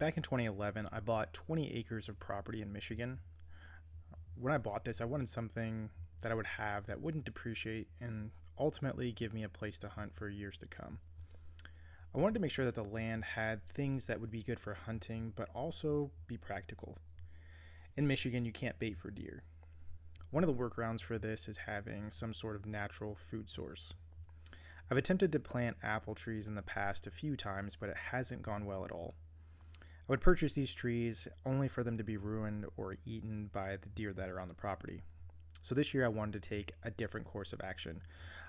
Back in 2011, I bought 20 acres of property in Michigan. When I bought this, I wanted something that I would have that wouldn't depreciate and ultimately give me a place to hunt for years to come. I wanted to make sure that the land had things that would be good for hunting, but also be practical. In Michigan, you can't bait for deer. One of the workarounds for this is having some sort of natural food source. I've attempted to plant apple trees in the past a few times, but it hasn't gone well at all. I would purchase these trees only for them to be ruined or eaten by the deer that are on the property. So this year I wanted to take a different course of action.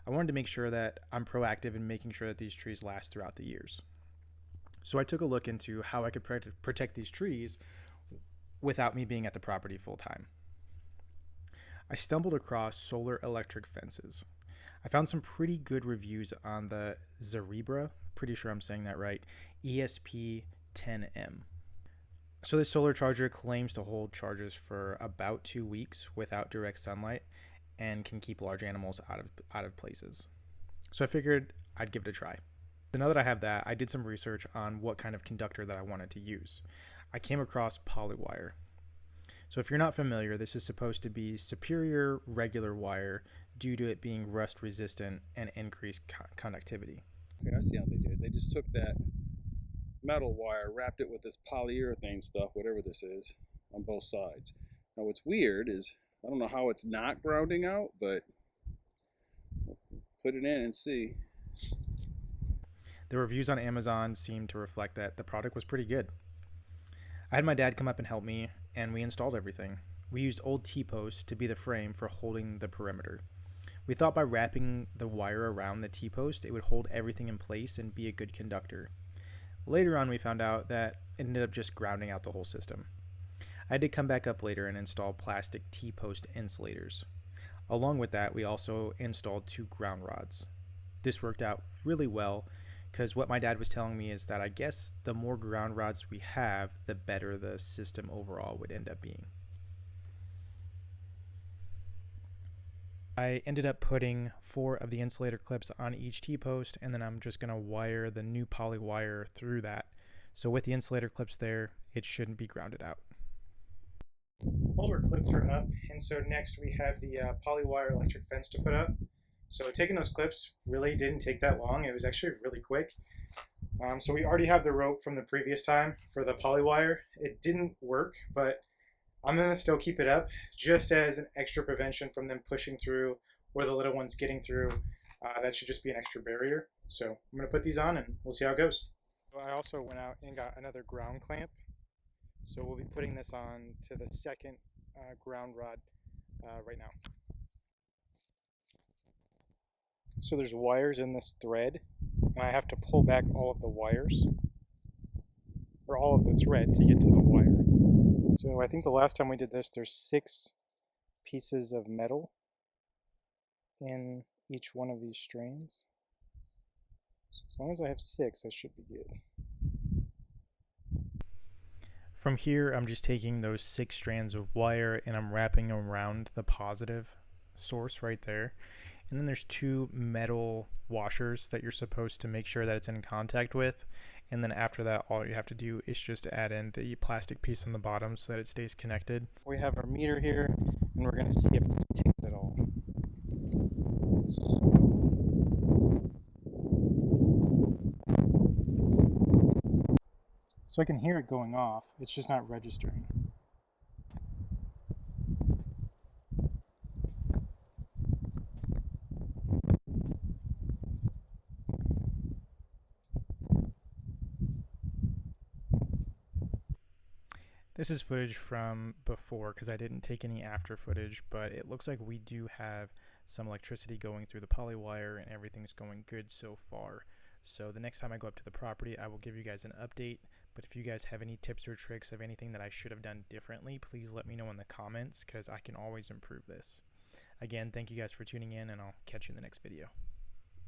I wanted to make sure that I'm proactive in making sure that these trees last throughout the years. So I took a look into how I could protect these trees without me being at the property full time. I stumbled across solar electric fences. I found some pretty good reviews on the Zareba, pretty sure I'm saying that right, ESP10M. So this solar charger claims to hold charges for about 2 weeks without direct sunlight and can keep large animals out of places. So I figured I'd give it a try. So now that I have that, I did some research on what kind of conductor that I wanted to use. I came across polywire. So if you're not familiar, this is supposed to be superior regular wire due to it being rust resistant and increased conductivity. Okay, I see how they did. They just took that metal wire, wrapped it with this polyurethane stuff, whatever this is, on both sides. Now what's weird is, I don't know how it's not grounding out, but put it in and see. The reviews on Amazon seemed to reflect that the product was pretty good. I had my dad come up and help me, and we installed everything. We used old T-posts to be the frame for holding the perimeter. We thought by wrapping the wire around the T-post, it would hold everything in place and be a good conductor. Later on, we found out that it ended up just grounding out the whole system. I had to come back up later and install plastic T-post insulators. Along with that, we also installed 2 ground rods. This worked out really well because what my dad was telling me is that I guess the more ground rods we have, the better the system overall would end up being. I ended up putting 4 of the insulator clips on each T-post, and then I'm just going to wire the new poly wire through that. So with the insulator clips there, it shouldn't be grounded out. All our clips are up, and so next we have the poly wire electric fence to put up. So taking those clips really didn't take that long. It was actually really quick. So we already have the rope from the previous time for the poly wire. It didn't work, but I'm going to still keep it up just as an extra prevention from them pushing through or the little ones getting through. That should just be an extra barrier. So I'm going to put these on and we'll see how it goes. I also went out and got another ground clamp. So we'll be putting this on to the second ground rod right now. So there's wires in this thread, and I have to pull back all of the wires, or all of the thread to get to the wire. So I think the last time we did this, there's 6 pieces of metal in each one of these strands. So as long as I have 6, I should be good. From here, I'm just taking those 6 strands of wire and I'm wrapping them around the positive source right there. And then there's 2 metal washers that you're supposed to make sure that it's in contact with. And then after that, all you have to do is just add in the plastic piece on the bottom so that it stays connected. We have our meter here, and we're going to see if this takes at all. So I can hear it going off, it's just not registering. This is footage from before because I didn't take any after footage, but it looks like we do have some electricity going through the poly wire and everything's going good so far. So the next time I go up to the property, I will give you guys an update. But if you guys have any tips or tricks of anything that I should have done differently, please let me know in the comments because I can always improve this. Again, thank you guys for tuning in, and I'll catch you in the next video.